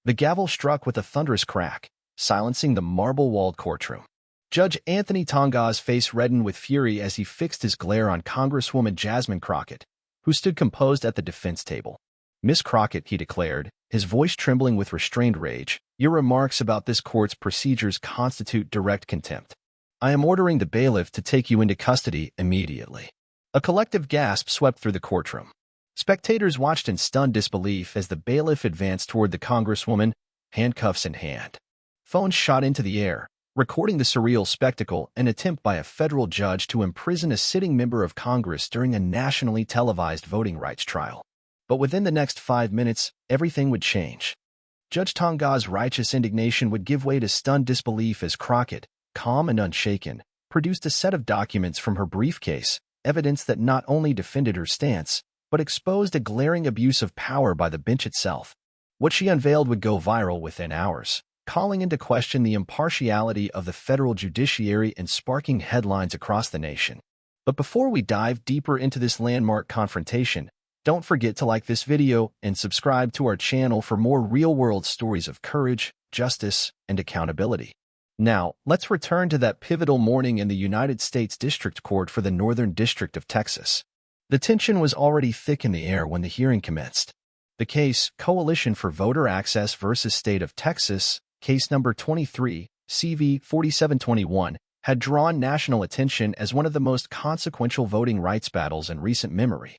The gavel struck with a thunderous crack, silencing the marble-walled courtroom. Judge Anthony Terenga's face reddened with fury as he fixed his glare on Congresswoman Jasmine Crockett, who stood composed at the defense table. "Miss Crockett," he declared, his voice trembling with restrained rage, "your remarks about this court's procedures constitute direct contempt. I am ordering the bailiff to take you into custody immediately." A collective gasp swept through the courtroom. Spectators watched in stunned disbelief as the bailiff advanced toward the Congresswoman, handcuffs in hand. Phones shot into the air, recording the surreal spectacle, an attempt by a federal judge to imprison a sitting member of Congress during a nationally televised voting rights trial. But within the next 5 minutes, everything would change. Judge Terenga's righteous indignation would give way to stunned disbelief as Crockett, calm and unshaken, produced a set of documents from her briefcase, evidence that not only defended her stance, but exposed a glaring abuse of power by the bench itself. What she unveiled would go viral within hours, calling into question the impartiality of the federal judiciary and sparking headlines across the nation. But before we dive deeper into this landmark confrontation, don't forget to like this video and subscribe to our channel for more real-world stories of courage, justice, and accountability. Now, let's return to that pivotal morning in the United States District Court for the Northern District of Texas. The tension was already thick in the air when the hearing commenced. The case, Coalition for Voter Access versus State of Texas, case number 23, CV 4721, had drawn national attention as one of the most consequential voting rights battles in recent memory.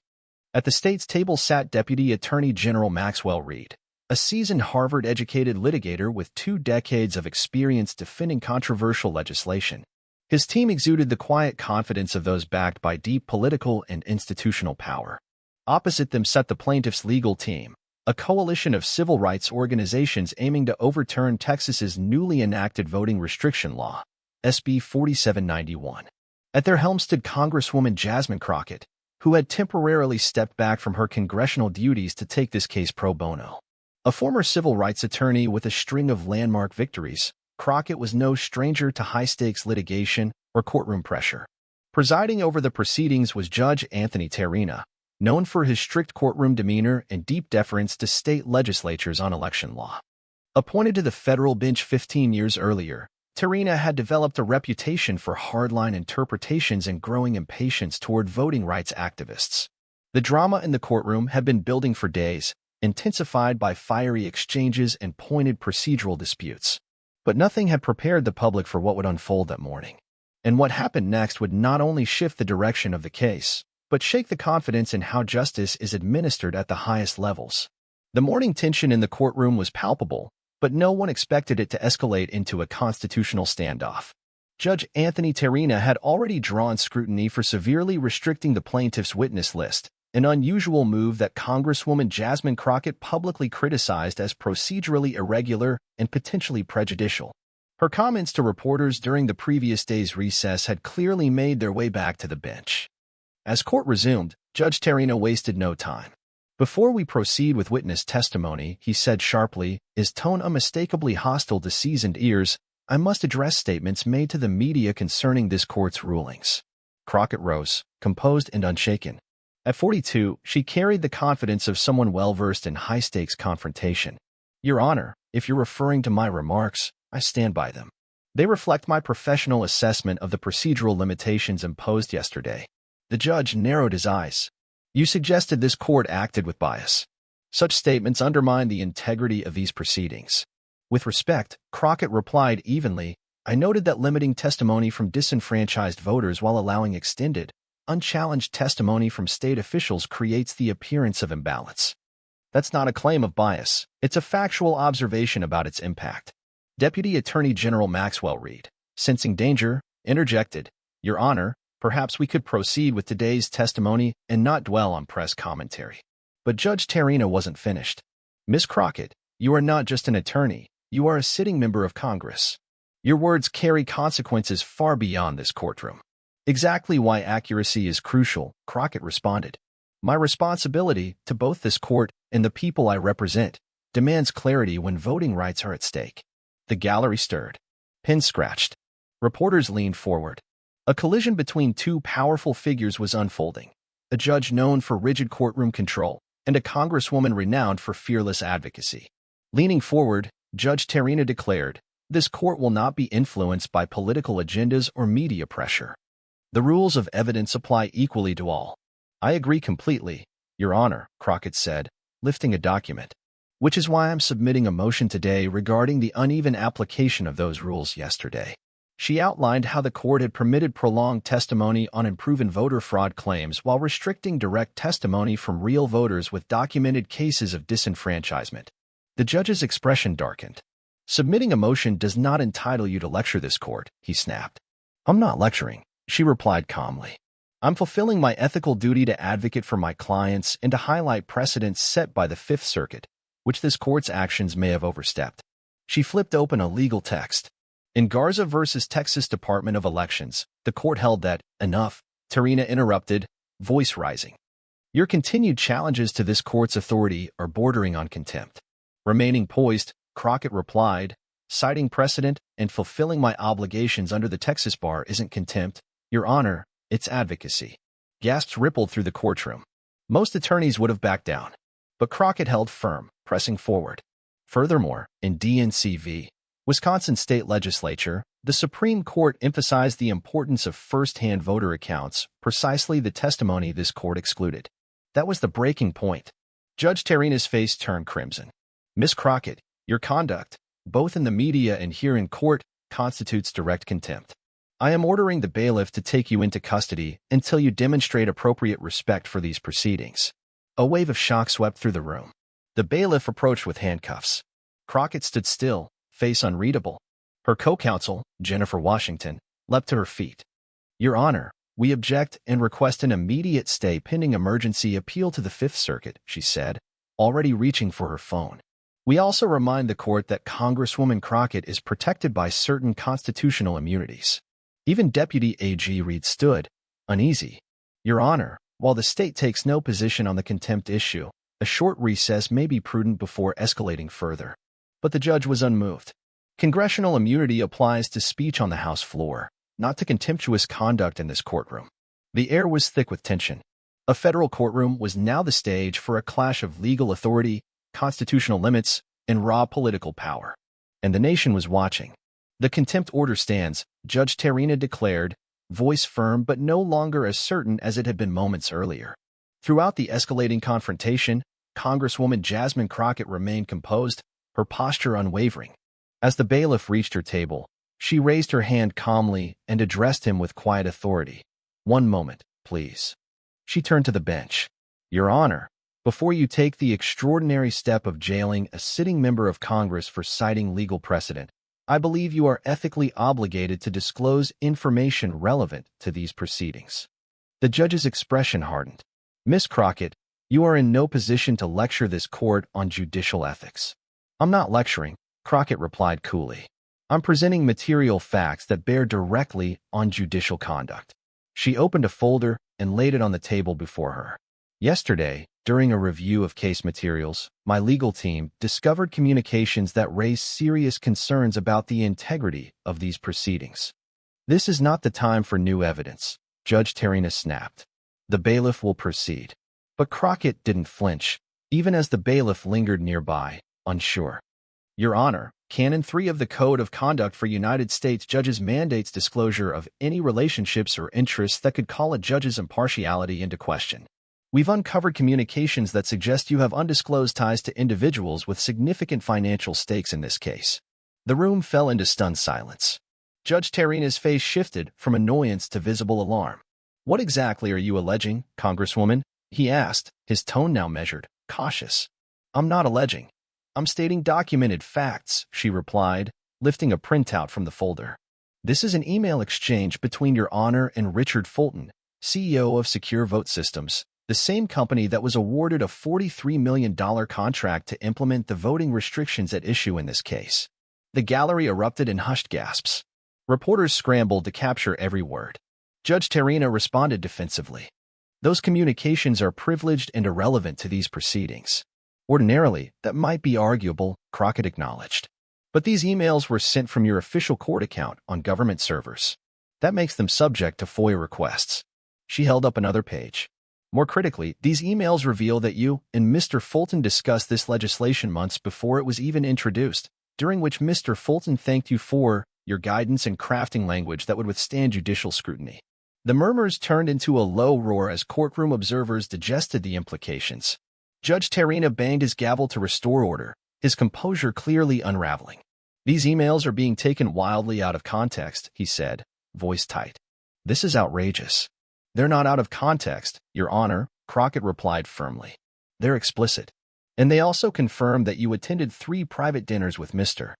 At the state's table sat Deputy Attorney General Maxwell Reed, a seasoned Harvard-educated litigator with 2 decades of experience defending controversial legislation. His team exuded the quiet confidence of those backed by deep political and institutional power. Opposite them sat the plaintiff's legal team, a coalition of civil rights organizations aiming to overturn Texas's newly enacted voting restriction law, SB 4791. At their helm stood Congresswoman Jasmine Crockett, who had temporarily stepped back from her congressional duties to take this case pro bono. A former civil rights attorney with a string of landmark victories, Crockett was no stranger to high-stakes litigation or courtroom pressure. Presiding over the proceedings was Judge Anthony Terenga, known for his strict courtroom demeanor and deep deference to state legislatures on election law. Appointed to the federal bench 15 years earlier, Terenga had developed a reputation for hardline interpretations and growing impatience toward voting rights activists. The drama in the courtroom had been building for days, intensified by fiery exchanges and pointed procedural disputes. But nothing had prepared the public for what would unfold that morning. And what happened next would not only shift the direction of the case, but shake the confidence in how justice is administered at the highest levels. The morning tension in the courtroom was palpable, but no one expected it to escalate into a constitutional standoff. Judge Anthony Terenga had already drawn scrutiny for severely restricting the plaintiff's witness list, an unusual move that Congresswoman Jasmine Crockett publicly criticized as procedurally irregular and potentially prejudicial. Her comments to reporters during the previous day's recess had clearly made their way back to the bench. As court resumed, Judge Terenga wasted no time. "Before we proceed with witness testimony," he said sharply, his tone unmistakably hostile to seasoned ears, "I must address statements made to the media concerning this court's rulings." Crockett rose, composed and unshaken. At 42, she carried the confidence of someone well-versed in high-stakes confrontation. "Your Honor, if you're referring to my remarks, I stand by them. They reflect my professional assessment of the procedural limitations imposed yesterday." The judge narrowed his eyes. "You suggested this court acted with bias. Such statements undermine the integrity of these proceedings." With respect, Crockett replied evenly, "I noted that limiting testimony from disenfranchised voters while allowing extended, unchallenged testimony from state officials creates the appearance of imbalance. That's not a claim of bias. It's a factual observation about its impact." Deputy Attorney General Maxwell Reed, sensing danger, interjected, "Your Honor, perhaps we could proceed with today's testimony and not dwell on press commentary." But Judge Terenga wasn't finished. "Ms. Crockett, you are not just an attorney, you are a sitting member of Congress. Your words carry consequences far beyond this courtroom." "Exactly why accuracy is crucial," Crockett responded. "My responsibility to both this court and the people I represent demands clarity when voting rights are at stake." The gallery stirred. Pens scratched. Reporters leaned forward. A collision between 2 powerful figures was unfolding, a judge known for rigid courtroom control and a congresswoman renowned for fearless advocacy. Leaning forward, Judge Terenga declared, "This court will not be influenced by political agendas or media pressure. The rules of evidence apply equally to all." "I agree completely, Your Honor," Crockett said, lifting a document. "Which is why I'm submitting a motion today regarding the uneven application of those rules yesterday." She outlined how the court had permitted prolonged testimony on unproven voter fraud claims while restricting direct testimony from real voters with documented cases of disenfranchisement. The judge's expression darkened. "Submitting a motion does not entitle you to lecture this court," he snapped. "I'm not lecturing," she replied calmly. "I'm fulfilling my ethical duty to advocate for my clients and to highlight precedents set by the Fifth Circuit, which this court's actions may have overstepped." She flipped open a legal text. In Garza versus Texas Department of Elections, the court held that, "Enough," Terenga interrupted, voice rising. "Your continued challenges to this court's authority are bordering on contempt." Remaining poised, Crockett replied, "Citing precedent and fulfilling my obligations under the Texas bar isn't contempt, Your Honor, it's advocacy." Gasps rippled through the courtroom. Most attorneys would have backed down. But Crockett held firm, pressing forward. Furthermore, in DNC v. Wisconsin State Legislature, the Supreme Court emphasized the importance of first-hand voter accounts, precisely the testimony this court excluded. That was the breaking point. Judge Terenga's face turned crimson. "Miss Crockett, your conduct, both in the media and here in court, constitutes direct contempt. I am ordering the bailiff to take you into custody until you demonstrate appropriate respect for these proceedings." A wave of shock swept through the room. The bailiff approached with handcuffs. Crockett stood still, face unreadable. Her co-counsel, Jennifer Washington, leapt to her feet. "Your Honor, we object and request an immediate stay pending emergency appeal to the Fifth Circuit," she said, already reaching for her phone. "We also remind the court that Congresswoman Crockett is protected by certain constitutional immunities." Even Deputy AG Reed stood, uneasy. "Your Honor, while the state takes no position on the contempt issue, a short recess may be prudent before escalating further." But the judge was unmoved. Congressional immunity applies to speech on the House floor, not to contemptuous conduct in this courtroom. The air was thick with tension. A federal courtroom was now the stage for a clash of legal authority, constitutional limits, and raw political power. And the nation was watching. "The contempt order stands," Judge Terenga declared, voice firm but no longer as certain as it had been moments earlier. Throughout the escalating confrontation, Congresswoman Jasmine Crockett remained composed, her posture unwavering. As the bailiff reached her table, she raised her hand calmly and addressed him with quiet authority. "One moment, please." She turned to the bench. "Your Honor, before you take the extraordinary step of jailing a sitting member of Congress for citing legal precedent, I believe you are ethically obligated to disclose information relevant to these proceedings." The judge's expression hardened. "Miss Crockett, you are in no position to lecture this court on judicial ethics." "I'm not lecturing," Crockett replied coolly. "I'm presenting material facts that bear directly on judicial conduct." She opened a folder and laid it on the table before her. "Yesterday, during a review of case materials, my legal team discovered communications that raise serious concerns about the integrity of these proceedings." "This is not the time for new evidence," Judge Terenga snapped. "The bailiff will proceed." But Crockett didn't flinch, even as the bailiff lingered nearby, unsure. "Your Honor, Canon 3 of the Code of Conduct for United States Judges mandates disclosure of any relationships or interests that could call a judge's impartiality into question. We've uncovered communications that suggest you have undisclosed ties to individuals with significant financial stakes in this case." The room fell into stunned silence. Judge Terenga's face shifted from annoyance to visible alarm. "What exactly are you alleging, Congresswoman?" he asked, his tone now measured, cautious. "I'm not alleging. I'm stating documented facts," she replied, lifting a printout from the folder. "This is an email exchange between Your Honor and Richard Fulton, CEO of Secure Vote Systems, the same company that was awarded a $43 million contract to implement the voting restrictions at issue in this case." The gallery erupted in hushed gasps. Reporters scrambled to capture every word. Judge Terenga responded defensively. "Those communications are privileged and irrelevant to these proceedings." "Ordinarily, that might be arguable," Crockett acknowledged. "But these emails were sent from your official court account on government servers. That makes them subject to FOIA requests." She held up another page. More critically, these emails reveal that you and Mr. Fulton discussed this legislation months before it was even introduced, during which Mr. Fulton thanked you for your guidance in crafting language that would withstand judicial scrutiny. The murmurs turned into a low roar as courtroom observers digested the implications. Judge Terenga banged his gavel to restore order, his composure clearly unraveling. "These emails are being taken wildly out of context," he said, voice tight. "This is outrageous." "They're not out of context, Your Honor," Crockett replied firmly. "They're explicit. And they also confirm that you attended 3 private dinners with Mr.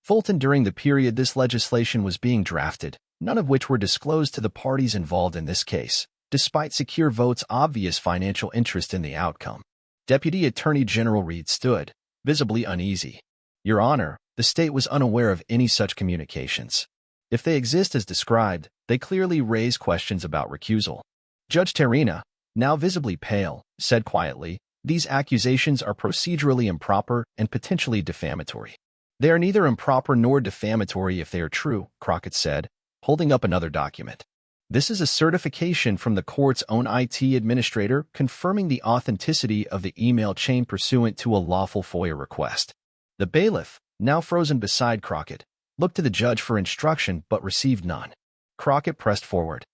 Fulton during the period this legislation was being drafted, none of which were disclosed to the parties involved in this case, despite Secure Vote's obvious financial interest in the outcome." Deputy Attorney General Reed stood, visibly uneasy. "Your Honor, the state was unaware of any such communications. If they exist as described, they clearly raise questions about recusal." Judge Terenga, now visibly pale, said quietly, "These accusations are procedurally improper and potentially defamatory." "They are neither improper nor defamatory if they are true," Crockett said, holding up another document. "This is a certification from the court's own IT administrator confirming the authenticity of the email chain pursuant to a lawful FOIA request." The bailiff, now frozen beside Crockett, looked to the judge for instruction but received none. Crockett pressed forward.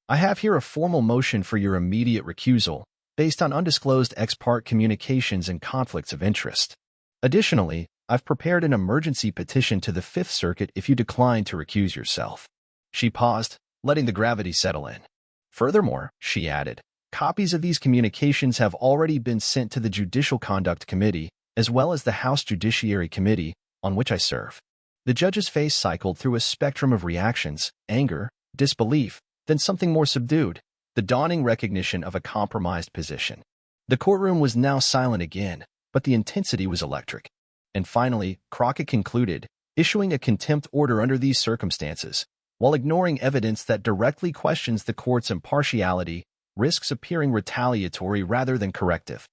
"I have here a formal motion for your immediate recusal, based on undisclosed ex parte communications and conflicts of interest. Additionally, I've prepared an emergency petition to the Fifth Circuit if you decline to recuse yourself." She paused, letting the gravity settle in. "Furthermore," she added, "copies of these communications have already been sent to the Judicial Conduct Committee, as well as the House Judiciary Committee, on which I serve." The judge's face cycled through a spectrum of reactions: anger, disbelief, then something more subdued, the dawning recognition of a compromised position. The courtroom was now silent again, but the intensity was electric. And finally, Crockett concluded, issuing a contempt order under these circumstances, while ignoring evidence that directly questions the court's impartiality, risks appearing retaliatory rather than corrective.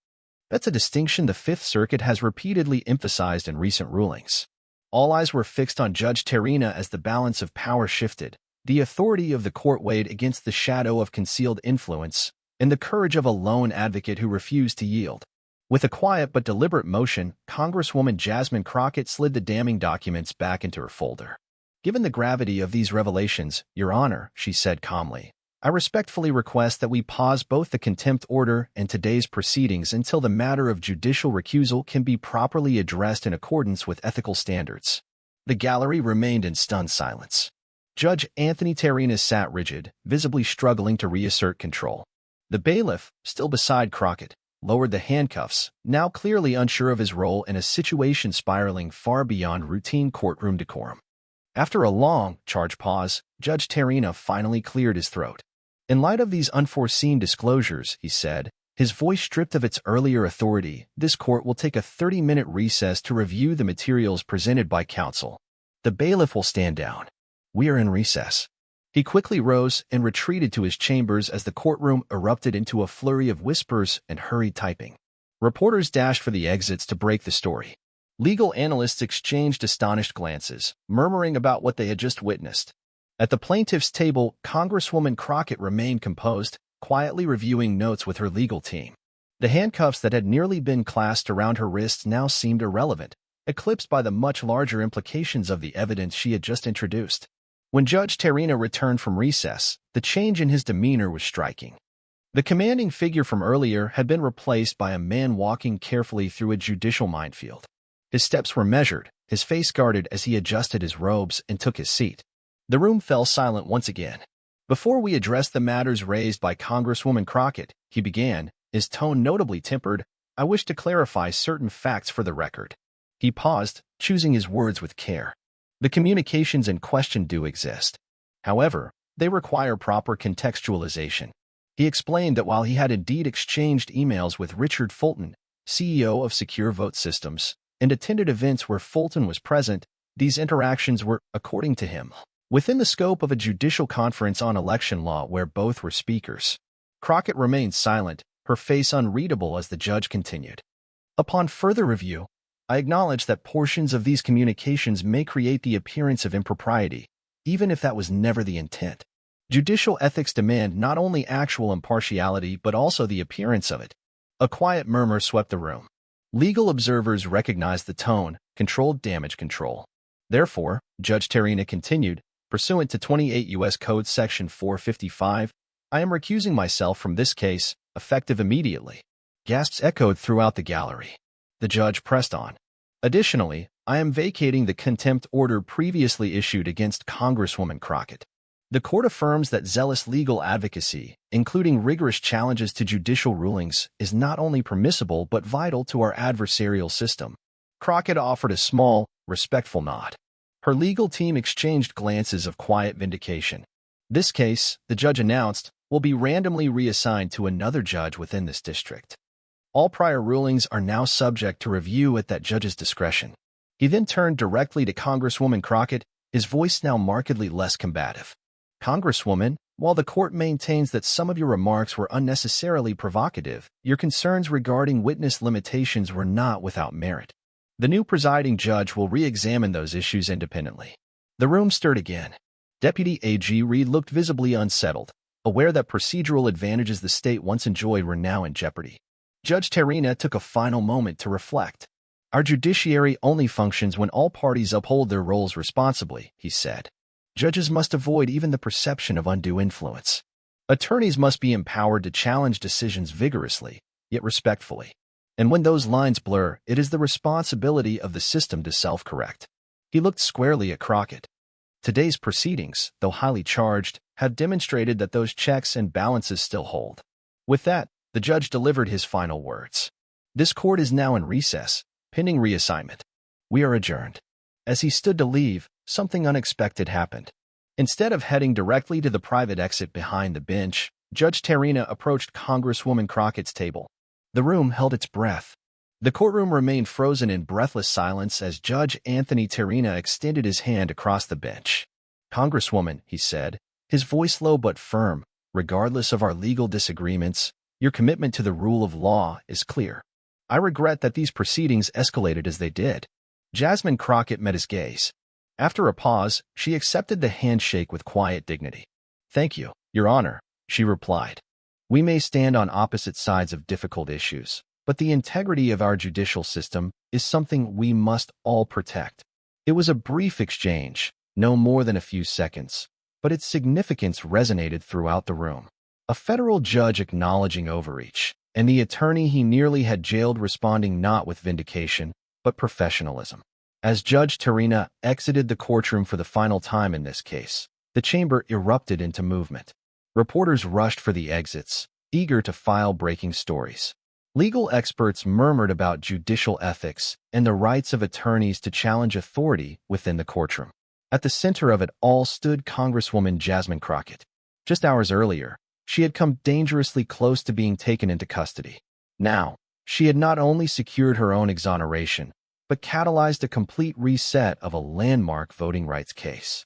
That's a distinction the Fifth Circuit has repeatedly emphasized in recent rulings. All eyes were fixed on Judge Terenga as the balance of power shifted, the authority of the court weighed against the shadow of concealed influence, and the courage of a lone advocate who refused to yield. With a quiet but deliberate motion, Congresswoman Jasmine Crockett slid the damning documents back into her folder. "Given the gravity of these revelations, Your Honor," she said calmly, "I respectfully request that we pause both the contempt order and today's proceedings until the matter of judicial recusal can be properly addressed in accordance with ethical standards." The gallery remained in stunned silence. Judge Anthony Terenga sat rigid, visibly struggling to reassert control. The bailiff, still beside Crockett, lowered the handcuffs, now clearly unsure of his role in a situation spiraling far beyond routine courtroom decorum. After a long, charged pause, Judge Terenga finally cleared his throat. "In light of these unforeseen disclosures," he said, his voice stripped of its earlier authority, "this court will take a 30-minute recess to review the materials presented by counsel. The bailiff will stand down. We are in recess." He quickly rose and retreated to his chambers as the courtroom erupted into a flurry of whispers and hurried typing. Reporters dashed for the exits to break the story. Legal analysts exchanged astonished glances, murmuring about what they had just witnessed. At the plaintiff's table, Congresswoman Crockett remained composed, quietly reviewing notes with her legal team. The handcuffs that had nearly been clasped around her wrists now seemed irrelevant, eclipsed by the much larger implications of the evidence she had just introduced. When Judge Terenga returned from recess, the change in his demeanor was striking. The commanding figure from earlier had been replaced by a man walking carefully through a judicial minefield. His steps were measured, his face guarded as he adjusted his robes and took his seat. The room fell silent once again. "Before we address the matters raised by Congresswoman Crockett," he began, his tone notably tempered, "I wish to clarify certain facts for the record." He paused, choosing his words with care. "The communications in question do exist. However, they require proper contextualization." He explained that while he had indeed exchanged emails with Richard Fulton, CEO of Secure Vote Systems, and attended events where Fulton was present, these interactions were, according to him, within the scope of a judicial conference on election law where both were speakers. Crockett remained silent, her face unreadable as the judge continued. "Upon further review, I acknowledge that portions of these communications may create the appearance of impropriety, even if that was never the intent. Judicial ethics demand not only actual impartiality but also the appearance of it. A quiet murmur swept the room. Legal observers recognized the tone, controlled damage control. Therefore, Judge Terenga continued, pursuant to 28 U.S. Code Section 455, I am recusing myself from this case, effective immediately. Gasps echoed throughout the gallery. The judge pressed on. Additionally, I am vacating the contempt order previously issued against Congresswoman Crockett. The court affirms that zealous legal advocacy, including rigorous challenges to judicial rulings, is not only permissible but vital to our adversarial system. Crockett offered a small, respectful nod. Her legal team exchanged glances of quiet vindication. This case, the judge announced, will be randomly reassigned to another judge within this district. All prior rulings are now subject to review at that judge's discretion. He then turned directly to Congresswoman Crockett, his voice now markedly less combative. Congresswoman, while the court maintains that some of your remarks were unnecessarily provocative, your concerns regarding witness limitations were not without merit. The new presiding judge will re-examine those issues independently. The room stirred again. Deputy AG Reed looked visibly unsettled, aware that procedural advantages the state once enjoyed were now in jeopardy. Judge Terenga took a final moment to reflect. Our judiciary only functions when all parties uphold their roles responsibly, he said. Judges must avoid even the perception of undue influence. Attorneys must be empowered to challenge decisions vigorously, yet respectfully. And when those lines blur, it is the responsibility of the system to self-correct. He looked squarely at Crockett. Today's proceedings, though highly charged, have demonstrated that those checks and balances still hold. With that, the judge delivered his final words. This court is now in recess, pending reassignment. We are adjourned. As he stood to leave, something unexpected happened. Instead of heading directly to the private exit behind the bench, Judge Terenga approached Congresswoman Crockett's table. The room held its breath. The courtroom remained frozen in breathless silence as Judge Anthony Terenga extended his hand across the bench. Congresswoman, he said, his voice low but firm, regardless of our legal disagreements, your commitment to the rule of law is clear. I regret that these proceedings escalated as they did. Jasmine Crockett met his gaze. After a pause, she accepted the handshake with quiet dignity. Thank you, Your Honor, she replied. We may stand on opposite sides of difficult issues, but the integrity of our judicial system is something we must all protect. It was a brief exchange, no more than a few seconds, but its significance resonated throughout the room. A federal judge acknowledging overreach, and the attorney he nearly had jailed responding not with vindication, but professionalism. As Judge Terenga exited the courtroom for the final time in this case, the chamber erupted into movement. Reporters rushed for the exits, eager to file breaking stories. Legal experts murmured about judicial ethics and the rights of attorneys to challenge authority within the courtroom. At the center of it all stood Congresswoman Jasmine Crockett. Just hours earlier, she had come dangerously close to being taken into custody. Now, she had not only secured her own exoneration, but catalyzed a complete reset of a landmark voting rights case.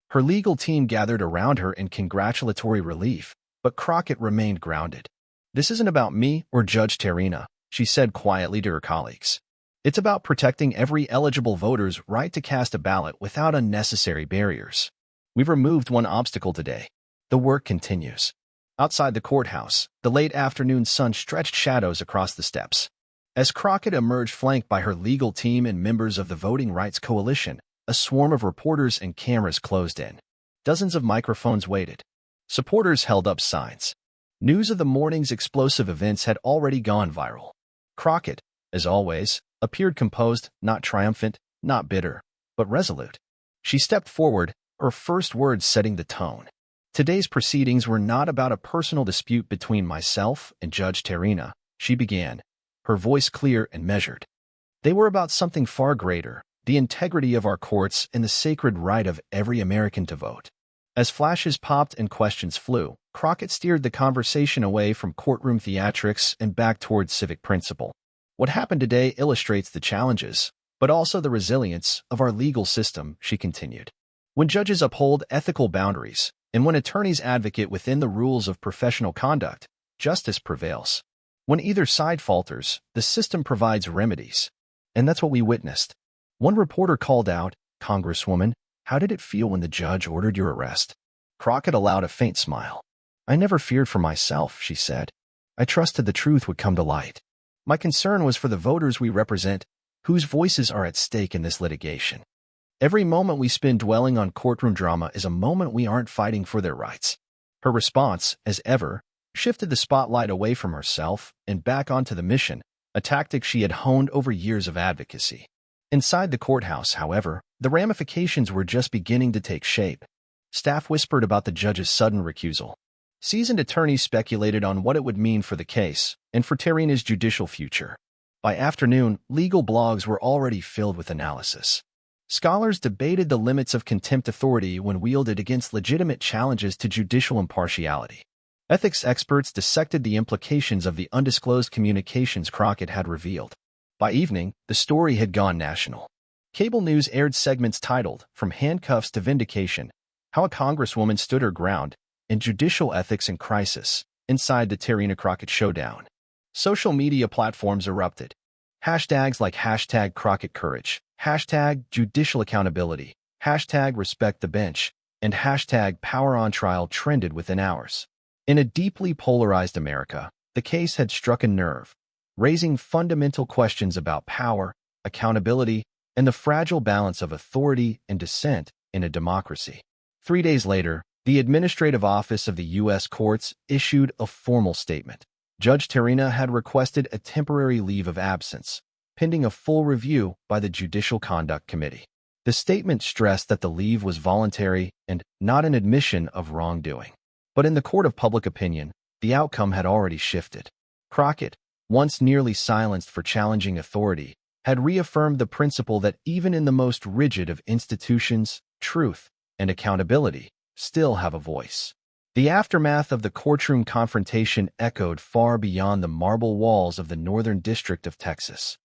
Her legal team gathered around her in congratulatory relief, but Crockett remained grounded. This isn't about me or Judge Terenga, she said quietly to her colleagues. It's about protecting every eligible voter's right to cast a ballot without unnecessary barriers. We've removed one obstacle today. The work continues. Outside the courthouse, the late afternoon sun stretched shadows across the steps. As Crockett emerged flanked by her legal team and members of the Voting Rights Coalition, a swarm of reporters and cameras closed in. Dozens of microphones waited. Supporters held up signs. News of the morning's explosive events had already gone viral. Crockett, as always, appeared composed, not triumphant, not bitter, but resolute. She stepped forward, her first words setting the tone. Today's proceedings were not about a personal dispute between myself and Judge Terenga, she began, her voice clear and measured. They were about something far greater, the integrity of our courts and the sacred right of every American to vote. As flashes popped and questions flew, Crockett steered the conversation away from courtroom theatrics and back towards civic principle. What happened today illustrates the challenges, but also the resilience of our legal system, she continued. When judges uphold ethical boundaries, and when attorneys advocate within the rules of professional conduct, justice prevails. When either side falters, the system provides remedies. And that's what we witnessed. One reporter called out, "Congresswoman, how did it feel when the judge ordered your arrest?" Crockett allowed a faint smile. "I never feared for myself," she said. "I trusted the truth would come to light. My concern was for the voters we represent, whose voices are at stake in this litigation. Every moment we spend dwelling on courtroom drama is a moment we aren't fighting for their rights." Her response, as ever, shifted the spotlight away from herself and back onto the mission, a tactic she had honed over years of advocacy. Inside the courthouse, however, the ramifications were just beginning to take shape. Staff whispered about the judge's sudden recusal. Seasoned attorneys speculated on what it would mean for the case and for Terenga's judicial future. By afternoon, legal blogs were already filled with analysis. Scholars debated the limits of contempt authority when wielded against legitimate challenges to judicial impartiality. Ethics experts dissected the implications of the undisclosed communications Crockett had revealed. By evening, the story had gone national. Cable news aired segments titled, "From Handcuffs to Vindication: How a Congresswoman Stood Her Ground in Judicial Ethics in Crisis," inside the Terenga Crockett showdown. Social media platforms erupted. Hashtags like #CrockettCourage, #Judicial Accountability, #Respect the Bench, and #PowerOnTrial trended within hours. In a deeply polarized America, the case had struck a nerve, raising fundamental questions about power, accountability, and the fragile balance of authority and dissent in a democracy. 3 days later, the Administrative Office of the U.S. Courts issued a formal statement. Judge Terenga had requested a temporary leave of absence, pending a full review by the Judicial Conduct Committee. The statement stressed that the leave was voluntary and not an admission of wrongdoing. But in the court of public opinion, the outcome had already shifted. Crockett, once nearly silenced for challenging authority, had reaffirmed the principle that even in the most rigid of institutions, truth and accountability still have a voice. The aftermath of the courtroom confrontation echoed far beyond the marble walls of the Northern District of Texas.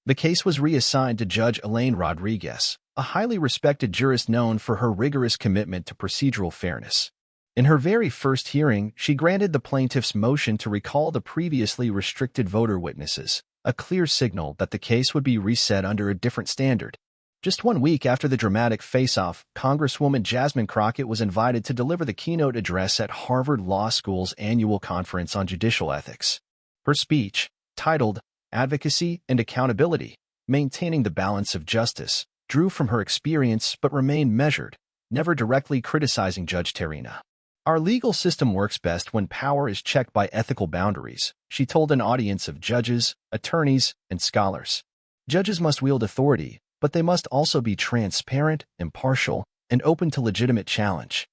The case was reassigned to Judge Elaine Rodriguez, a highly respected jurist known for her rigorous commitment to procedural fairness. In her very first hearing, she granted the plaintiff's motion to recall the previously restricted voter witnesses, a clear signal that the case would be reset under a different standard. Just 1 week after the dramatic face-off, Congresswoman Jasmine Crockett was invited to deliver the keynote address at Harvard Law School's annual conference on judicial ethics. Her speech, titled "Advocacy and Accountability: Maintaining the Balance of Justice," drew from her experience but remained measured, never directly criticizing Judge Terenga. "Our legal system works best when power is checked by ethical boundaries," she told an audience of judges, attorneys, and scholars. "Judges must wield authority, but they must also be transparent, impartial, and open to legitimate challenge.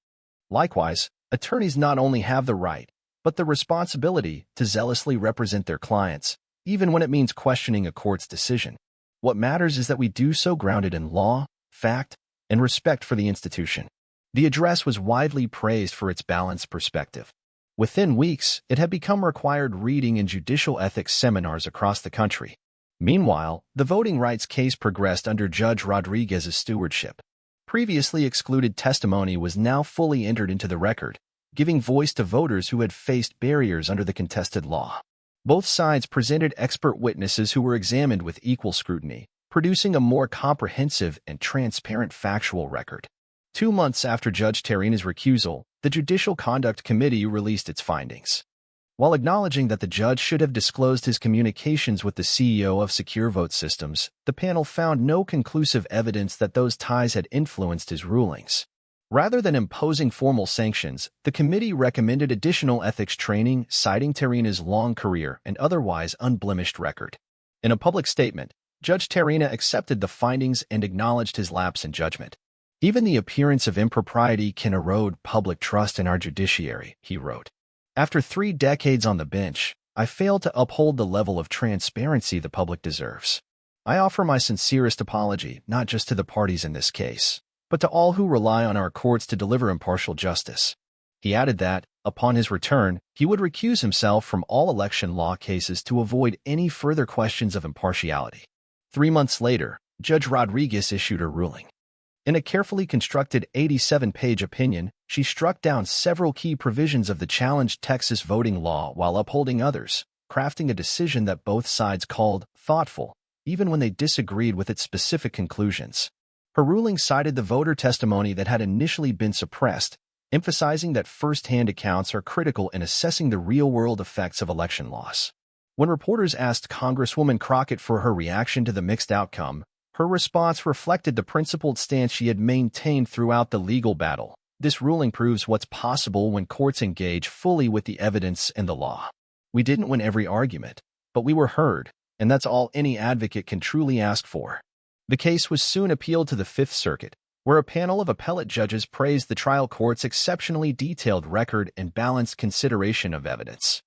Likewise, attorneys not only have the right, but the responsibility to zealously represent their clients, even when it means questioning a court's decision. What matters is that we do so grounded in law, fact, and respect for the institution." The address was widely praised for its balanced perspective. Within weeks, it had become required reading in judicial ethics seminars across the country. Meanwhile, the voting rights case progressed under Judge Rodriguez's stewardship. Previously excluded testimony was now fully entered into the record, giving voice to voters who had faced barriers under the contested law. Both sides presented expert witnesses who were examined with equal scrutiny, producing a more comprehensive and transparent factual record. 2 months after Judge Terenga's recusal, the Judicial Conduct Committee released its findings. While acknowledging that the judge should have disclosed his communications with the CEO of Secure Vote Systems, the panel found no conclusive evidence that those ties had influenced his rulings. Rather than imposing formal sanctions, the committee recommended additional ethics training, citing Terenga's long career and otherwise unblemished record. In a public statement, Judge Terenga accepted the findings and acknowledged his lapse in judgment. "Even the appearance of impropriety can erode public trust in our judiciary," he wrote. "After 3 decades on the bench, I failed to uphold the level of transparency the public deserves. I offer my sincerest apology not just to the parties in this case, but to all who rely on our courts to deliver impartial justice." He added that, upon his return, he would recuse himself from all election law cases to avoid any further questions of impartiality. 3 months later, Judge Rodriguez issued her ruling. In a carefully constructed 87-page opinion, she struck down several key provisions of the challenged Texas voting law while upholding others, crafting a decision that both sides called thoughtful, even when they disagreed with its specific conclusions. Her ruling cited the voter testimony that had initially been suppressed, emphasizing that first-hand accounts are critical in assessing the real-world effects of election loss. When reporters asked Congresswoman Crockett for her reaction to the mixed outcome, her response reflected the principled stance she had maintained throughout the legal battle. This ruling proves what's possible when courts engage fully with the evidence and the law. We didn't win every argument, but we were heard, and that's all any advocate can truly ask for. The case was soon appealed to the Fifth Circuit, where a panel of appellate judges praised the trial court's exceptionally detailed record and balanced consideration of evidence.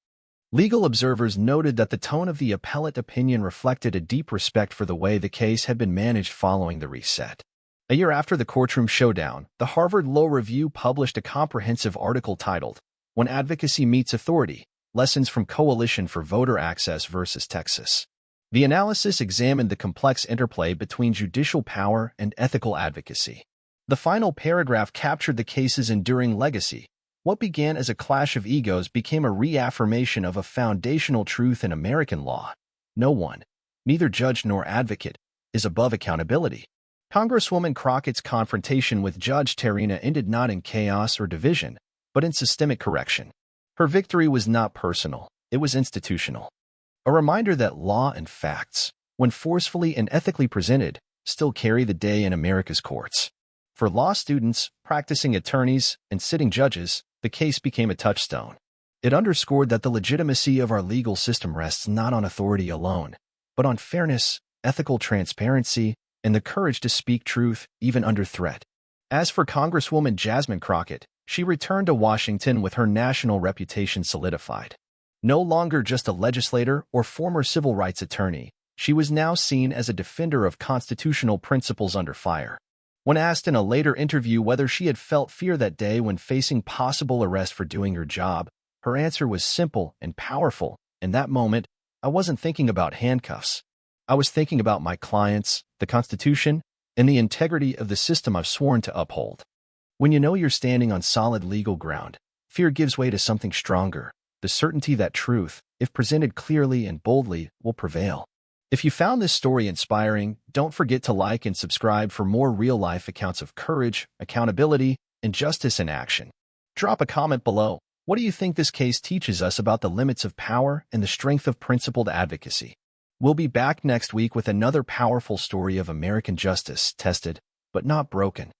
Legal observers noted that the tone of the appellate opinion reflected a deep respect for the way the case had been managed following the reset. A year after the courtroom showdown, the Harvard Law Review published a comprehensive article titled, "When Advocacy Meets Authority: Lessons from Coalition for Voter Access versus Texas." The analysis examined the complex interplay between judicial power and ethical advocacy. The final paragraph captured the case's enduring legacy. What began as a clash of egos became a reaffirmation of a foundational truth in American law. No one, neither judge nor advocate, is above accountability. Congresswoman Crockett's confrontation with Judge Terenga ended not in chaos or division, but in systemic correction. Her victory was not personal, it was institutional. A reminder that law and facts, when forcefully and ethically presented, still carry the day in America's courts. For law students, practicing attorneys, and sitting judges, the case became a touchstone. It underscored that the legitimacy of our legal system rests not on authority alone, but on fairness, ethical transparency, and the courage to speak truth even under threat. As for Congresswoman Jasmine Crockett, she returned to Washington with her national reputation solidified. No longer just a legislator or former civil rights attorney, she was now seen as a defender of constitutional principles under fire. When asked in a later interview whether she had felt fear that day when facing possible arrest for doing her job, her answer was simple and powerful. In that moment, I wasn't thinking about handcuffs. I was thinking about my clients, the Constitution, and the integrity of the system I've sworn to uphold. When you know you're standing on solid legal ground, fear gives way to something stronger, the certainty that truth, if presented clearly and boldly, will prevail. If you found this story inspiring, don't forget to like and subscribe for more real-life accounts of courage, accountability, and justice in action. Drop a comment below. What do you think this case teaches us about the limits of power and the strength of principled advocacy? We'll be back next week with another powerful story of American justice, tested, but not broken.